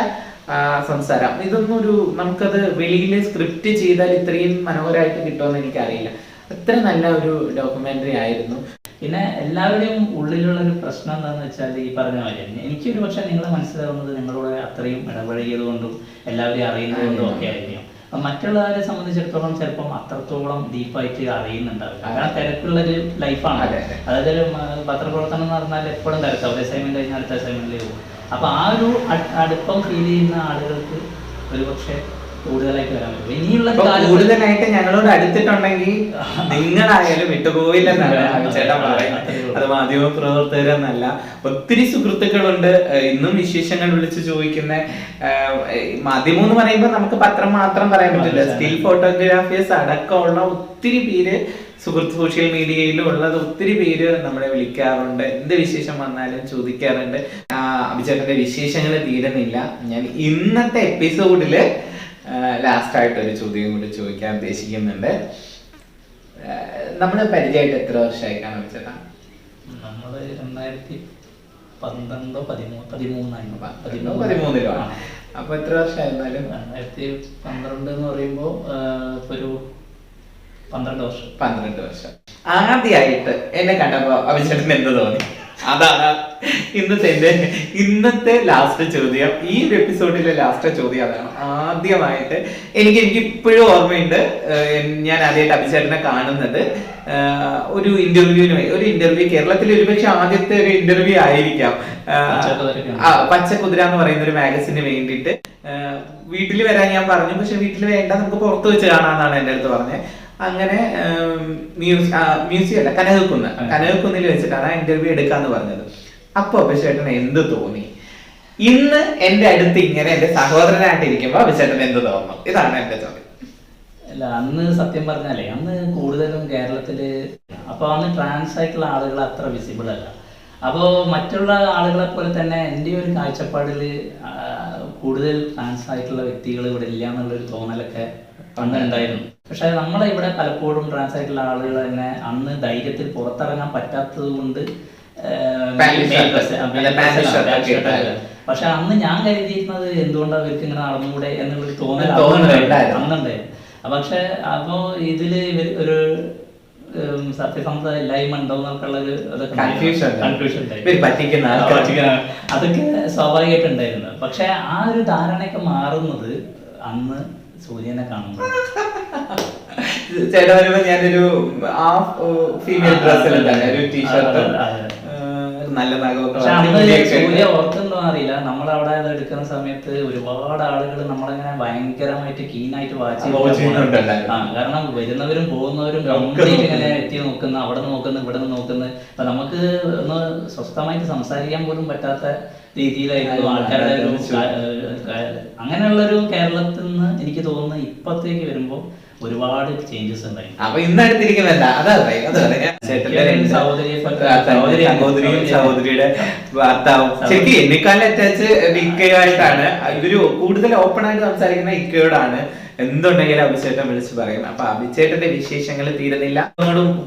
സംസാരം, ഇതൊന്നും നമുക്കത് വെളിയിൽ സ്ക്രിപ്റ്റ് ചെയ്താൽ ഇത്രയും മനോഹരമായിട്ട് കിട്ടുമെന്ന് എനിക്കറിയില്ല. അത്ര നല്ല ഒരു ഡോക്യുമെന്ററി ആയിരുന്നു. പിന്നെ എല്ലാവരുടെയും ഉള്ളിലുള്ള ഒരു പ്രശ്നം എന്താണെന്ന് വെച്ചാൽ ഈ പറഞ്ഞ പോലെ തന്നെ എനിക്കൊരു പക്ഷെ നിങ്ങളെ മനസ്സിലാവുന്നത് നിങ്ങളോട് അത്രയും ഇടപഴകിയത് കൊണ്ടും എല്ലാവരെയും അറിയുന്നത് കൊണ്ടും ഒക്കെ ആയിരിക്കും. അപ്പം മറ്റുള്ളവരെ സംബന്ധിച്ചിടത്തോളം ചിലപ്പം അത്രത്തോളം ഡീപ്പായിട്ട് അറിയുന്നുണ്ടാവില്ല. കാരണം തിരക്കുള്ളൊരു ലൈഫാണ്. അതായത് ഒരു പത്രപ്രവർത്തനം എന്ന് പറഞ്ഞാൽ എപ്പോഴും തിരക്കാം, ഒരു അസൈൻമെന്റ് കഴിഞ്ഞാൽ അടുത്ത അസൈൻമെന്റിൽ പോകും. അപ്പൊ ആ ഒരു അടുപ്പം ഫീൽ ചെയ്യുന്ന ആളുകൾക്ക് ഒരു പക്ഷേ കൂടുതലായിട്ട് വരാൻ പറ്റും. ഇനിയുള്ള കൂടുതലായിട്ട് ഞങ്ങളോട് അടുത്തിട്ടുണ്ടെങ്കിൽ നിങ്ങളായാലും വിട്ടുപോയില്ലെന്നാണ് ചേട്ടൻ പറയുന്നത്. അത് മാധ്യമ പ്രവർത്തകരെന്നല്ല, ഒത്തിരി സുഹൃത്തുക്കളുണ്ട് ഇന്നും വിശേഷങ്ങൾ വിളിച്ച് ചോദിക്കുന്ന. മാധ്യമം എന്ന് പറയുമ്പോൾ നമുക്ക് പത്രം മാത്രം പറയാൻ പറ്റില്ല, സ്റ്റിൽ ഫോട്ടോഗ്രാഫേഴ്സ് അടക്കമുള്ള ഒത്തിരി പേര് സോഷ്യൽ മീഡിയയിലും ഉള്ളത് ഒത്തിരി പേര് നമ്മളെ വിളിക്കാറുണ്ട്. എന്ത് വിശേഷം വന്നാലും ചോദിക്കാറുണ്ട്. അഭിചേട്ടന്റെ വിശേഷങ്ങൾ തീരുന്നില്ല. ഞാൻ ഇന്നത്തെ എപ്പിസോഡില് ലാസ്റ്റ് ആയിട്ട് ഒരു ചോദ്യം കൂടി ചോദിക്കാൻ ഉദ്ദേശിക്കുന്നുണ്ട്. നമ്മള് പരിചയമായിട്ട് എത്ര വർഷമായി കാണാൻ ചേട്ടാ? നമ്മള് 2013-13 അപ്പൊ എത്ര വർഷമായിരുന്നാലും 2012 എന്ന് പറയുമ്പോ ഒരു 12 വർഷം. ആദ്യമായിട്ട് എന്നെ കണ്ടപ്പോ അഭിചേട്ടന് എന്ത് തോന്നി? അതാണ് ഇന്നത്തെ ലാസ്റ്റ് ചോദ്യം. ഈ എപ്പിസോഡിലെ ലാസ്റ്റ് ചോദ്യം അതാണ്. ആദ്യമായിട്ട് എനിക്ക് ഇപ്പോഴും ഓർമ്മയുണ്ട്, ഞാൻ ആദ്യമായിട്ട് അഭിചേട്ടനെ കാണുന്നത് ഒരു ഇന്റർവ്യൂ കേരളത്തിൽ ഒരുപക്ഷെ ആദ്യത്തെ ഒരു ഇന്റർവ്യൂ ആയിരിക്കാം. പച്ചക്കുതിര എന്ന് പറയുന്ന ഒരു മാഗസിന് വേണ്ടിയിട്ട് വീട്ടിൽ വരാൻ ഞാൻ പറഞ്ഞു. പക്ഷെ വീട്ടിൽ വേണ്ട, നമുക്ക് പുറത്ത് വെച്ച് കാണാന്നാണ് എന്റെ അടുത്ത് പറഞ്ഞത്. അങ്ങനെ മ്യൂസിയം അല്ല, കനകക്കുന്നിൽ വെച്ചിട്ടാണ് ഇന്റർവ്യൂ എടുക്കാന്ന് പറഞ്ഞത്. അപ്പൊ അഭിചേട്ടന് എന്ത് തോന്നി? ഇന്ന് എന്റെ അടുത്ത് ഇങ്ങനെ എന്റെ സഹോദരനായിട്ട് ഇരിക്കുമ്പോ അഭിചേട്ടന് എന്ത് തോന്നുന്നു? ഇതാണ് എന്റെ ചോദ്യം. അല്ല, അന്ന് സത്യം പറഞ്ഞാലേ അന്ന് കൂടുതലും കേരളത്തില് അന്ന് ട്രാൻസ് ആയിട്ടുള്ള ആളുകൾ അത്ര വിസിബിൾ അല്ല. അപ്പോൾ മറ്റുള്ള ആളുകളെ പോലെ തന്നെ എൻ്റെ ഒരു കാഴ്ചപ്പാടില് കൂടുതൽ ട്രാൻസ് ആയിട്ടുള്ള വ്യക്തികൾ ഇവിടെ ഇല്ല എന്നുള്ളൊരു തോന്നലൊക്കെ അന്ന് ഉണ്ടായിരുന്നു. പക്ഷെ നമ്മളെ ഇവിടെ പലപ്പോഴും ട്രാൻസ് ആയിട്ടുള്ള ആളുകൾ തന്നെ അന്ന് ധൈര്യത്തിൽ പുറത്തിറങ്ങാൻ പറ്റാത്തത് കൊണ്ട് പക്ഷെ അന്ന് ഞാൻ കരുതിയിരുന്നത് എന്തുകൊണ്ടാണ് അവർക്ക് ഇങ്ങനെ നടന്നുകൂടെ എന്നുള്ളൊരു തോന്നൽ അന്നുണ്ടായിരുന്നു. പക്ഷെ അപ്പോ ഇതില് ഒരു സത്യസന്ധത ഇല്ലായ്മ ഉണ്ടോ എന്നൊക്കെയുള്ള ഒരു കൺഫ്യൂഷൻ അതൊക്കെ സ്വാഭാവികമായിട്ട് ഉണ്ടായിരുന്നു. പക്ഷെ ആ ഒരു ധാരണയൊക്കെ മാറുന്നത് അന്ന് സൂര്യനെ കാണുമ്പോൾ. ചേട്ടാ വരുമ്പോ ഞാനൊരു ഫീമെയിൽ ഡ്രസ്സിലുണ്ടായിരുന്നു, ഒരു ടീഷർട്ട്, നല്ല സൂര്യ ഓർക്കുന്നുണ്ടോ അറിയില്ല. നമ്മളവിടെ എടുക്കുന്ന സമയത്ത് ഒരുപാട് ആളുകൾ നമ്മളങ്ങനെ ഭയങ്കരമായിട്ട് കീനായിട്ട് വാച്ച് കാരണം വരുന്നവരും പോകുന്നവരും കംപ്ലീറ്റ് ഇങ്ങനെ എത്തി നോക്കുന്ന, അവിടെ നിന്ന് നോക്കുന്നു, ഇവിടെ നിന്ന് നോക്കുന്നു. അപ്പൊ നമുക്ക് ഒന്ന് സ്വസ്ഥമായിട്ട് സംസാരിക്കാൻ പോലും പറ്റാത്ത രീതിയിലായിരുന്നു ആൾക്കാരുടെ ഒരു അങ്ങനെയുള്ളൊരു കേരളത്തിൽ നിന്ന് എനിക്ക് തോന്നുന്നു ഇപ്പത്തേക്ക് വരുമ്പോ ഒരുപാട് ചേഞ്ചസ് ഉണ്ടായി. അപ്പൊ ഇന്ന് അടുത്തിരിക്കുന്നല്ല സഹോദരിയുടെ ഭർത്താവും ശരിക്കും എന്നെക്കാളും അറ്റാച്ച് ഇക്കയായിട്ടാണ്. ഇവര് കൂടുതൽ ഓപ്പൺ ആയിട്ട് സംസാരിക്കുന്ന ഇക്കയോടാണ്. എന്തുണ്ടെങ്കിലും അഭിചേട്ടൻ വിളിച്ച് പറയും. അപ്പൊ അഭിചേട്ടന്റെ വിശേഷങ്ങൾ തീരുന്നില്ല.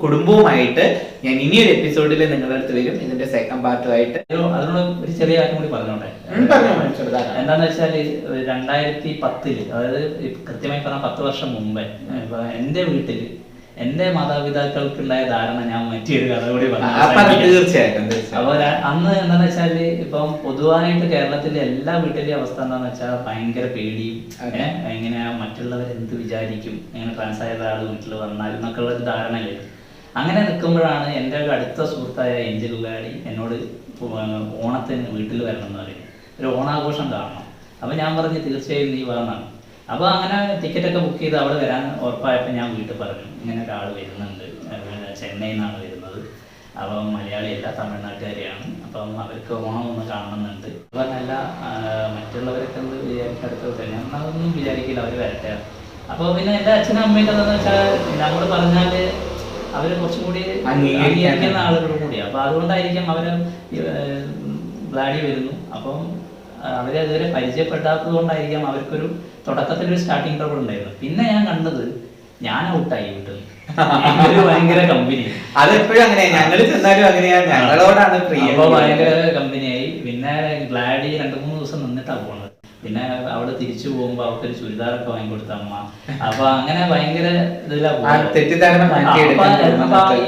കുടുംബവുമായിട്ട് ഞാൻ ഇനിയൊരു എപ്പിസോഡിൽ നിങ്ങളുടെ അടുത്ത് വരും, ഇതിന്റെ സെക്കൻഡ് പാർട്ടുമായിട്ട്. അതിനുള്ള ഒരു ചെറിയ കാര്യം കൂടി പറഞ്ഞോട്ടെ. എന്താന്ന് വെച്ചാല് 2010 അതായത് കൃത്യമായി പറഞ്ഞ 10 വർഷം മുമ്പേ എന്റെ വീട്ടില് എന്റെ മാതാപിതാക്കൾക്കുണ്ടായ ധാരണ ഞാൻ മാറ്റിയൊരു കഥ കൂടി പറഞ്ഞു. തീർച്ചയായിട്ടും. അപ്പൊ അന്ന് എന്താന്ന് വെച്ചാല് ഇപ്പം പൊതുവായിട്ട് കേരളത്തിലെ എല്ലാ വീട്ടിലെയും അവസ്ഥ എന്താന്ന് വെച്ചാൽ ഭയങ്കര പേടിയും എങ്ങനെ മറ്റുള്ളവർ എന്ത് വിചാരിക്കും, എങ്ങനെ ട്രാൻസ് ആയ ആള് വീട്ടിൽ വന്നാൽ എന്നൊക്കെ ഉള്ള ഒരു ധാരണയില്ലേ. അങ്ങനെ നിൽക്കുമ്പോഴാണ് എൻ്റെ ഒരു അടുത്ത സുഹൃത്തായ എഞ്ചൽ ഉള്ളാടി എന്നോട് ഓണത്തിന് വീട്ടിൽ വരണം എന്ന് പറയും, ഒരു ഓണാഘോഷം കാണണം. അപ്പൊ ഞാൻ പറഞ്ഞു തീർച്ചയായും നീ വന്നാണ്. അപ്പോൾ അങ്ങനെ ടിക്കറ്റൊക്കെ ബുക്ക് ചെയ്ത് അവിടെ വരാൻ ഉറപ്പായപ്പോൾ ഞാൻ വീട്ടിൽ പറഞ്ഞു ഇങ്ങനെ ഒരാൾ വരുന്നുണ്ട്, ചെന്നൈയിൽ നിന്നാണ് വരുന്നത്, അപ്പം മലയാളിയല്ല തമിഴ്നാട്ടുകാരെയാണ്, അപ്പം അവർക്ക് ഓണം ഒന്ന് കാണണമെന്നുണ്ട്. അപ്പം നല്ല മറ്റുള്ളവരൊക്കെ എന്ത് വിചാരിക്കും, അടുത്ത ഞാൻ അതൊന്നും വിചാരിക്കില്ല, അവർ വരട്ടെ. അപ്പോൾ പിന്നെ എൻ്റെ അച്ഛനും അമ്മയൊക്കെ എന്താണെന്ന് വെച്ചാൽ ഞങ്ങൾ പറഞ്ഞാൽ അവര് കുറച്ചും കൂടി അംഗീകരിക്കാൻ അംഗീകരിക്കുന്ന ആളുകളും കൂടിയാണ്. അപ്പൊ അതുകൊണ്ടായിരിക്കും അവര് ഗ്ലാഡി വരുന്നു. അപ്പം അവരെ അതുവരെ പരിചയപ്പെടാത്തത് കൊണ്ടായിരിക്കാം അവർക്കൊരു തുടക്കത്തിൽ ഒരു സ്റ്റാർട്ടിങ് ട്രബിൾ ഉണ്ടായിരുന്നു. പിന്നെ ഞാൻ കണ്ടത് ഞാൻ ഔട്ടായി വീട്ടിൽ ഭയങ്കര കമ്പനി. അതെപ്പോഴും അങ്ങനെ ഞങ്ങൾ ചെന്നാലും അങ്ങനെയാണ്, ഞങ്ങളോടാണ് പ്രിയ. അപ്പൊ ഭയങ്കര കമ്പനിയായി. പിന്നെ ഗ്ലാഡി 2-3 ദിവസം നിന്നിട്ടാണ് പോണത്. പിന്നെ അവിടെ തിരിച്ചു പോകുമ്പോ അവർക്കൊരു ചുരിദാറൊക്കെ വാങ്ങിക്കൊടുത്ത അമ്മ. അപ്പൊ അങ്ങനെ ഭയങ്കര ഇതിലാ തെറ്റിദ്ധാരണ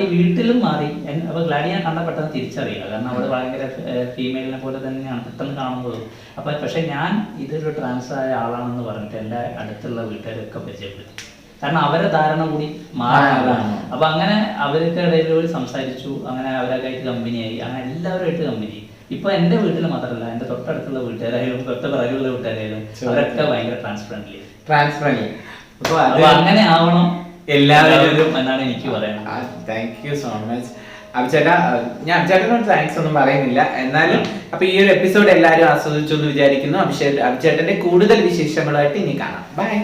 ഈ വീട്ടിലും മാറി. അപ്പൊ ഗ്ലാഡി ഞാൻ കണ്ട പെട്ടെന്ന് തിരിച്ചറിയില്ല, കാരണം അവിടെ ഭയങ്കര ഫീമെയിലിനെ പോലെ തന്നെയാണ് പെട്ടെന്ന് കാണുമ്പോൾ. അപ്പൊ പക്ഷെ ഞാൻ ഇതൊരു ട്രാൻസ് ആയ ആളാണെന്ന് പറഞ്ഞിട്ട് എൻ്റെ അടുത്തുള്ള വീട്ടുകാരൊക്കെ പരിചയപ്പെടുത്തി. കാരണം അവരെ ധാരണ കൂടി മാറാനാണ്. അപ്പൊ അങ്ങനെ അവർക്ക് ഇടയിൽ സംസാരിച്ചു. അങ്ങനെ അവരൊക്കെ ആയിട്ട് കമ്പനിയായി. അങ്ങനെ എല്ലാവരുമായിട്ട് കമ്പനി. ഇപ്പൊ എന്റെ വീട്ടിൽ മാത്രമല്ല, എന്റെ തൊട്ടടുത്തുള്ള വീട്ടുകാരായാലും തൊട്ട് പിറകിലുള്ള വീട്ടുകാരായാലും അവരൊക്കെ ഭയങ്കര ട്രാൻസ്പെറന്റ്. അപ്പൊ അങ്ങനെ ആവണം എല്ലാവരും എന്നാണ് എനിക്ക് പറയാനുള്ളത്. താങ്ക് യു സോ മച്ച് അഭിചേട്ടാ. ഞാൻ അഭിചേട്ടനോട് താങ്ക്സ് ഒന്നും പറയുന്നില്ല, എന്നാലും അപ്പൊ ഈ ഒരു എപ്പിസോഡ് എല്ലാവരും ആസ്വദിച്ചു എന്ന് വിചാരിക്കുന്നു. അഭിചേട്ടന്റെ കൂടുതൽ വിശേഷങ്ങളായിട്ട് ഇനി കാണാം. ബൈ.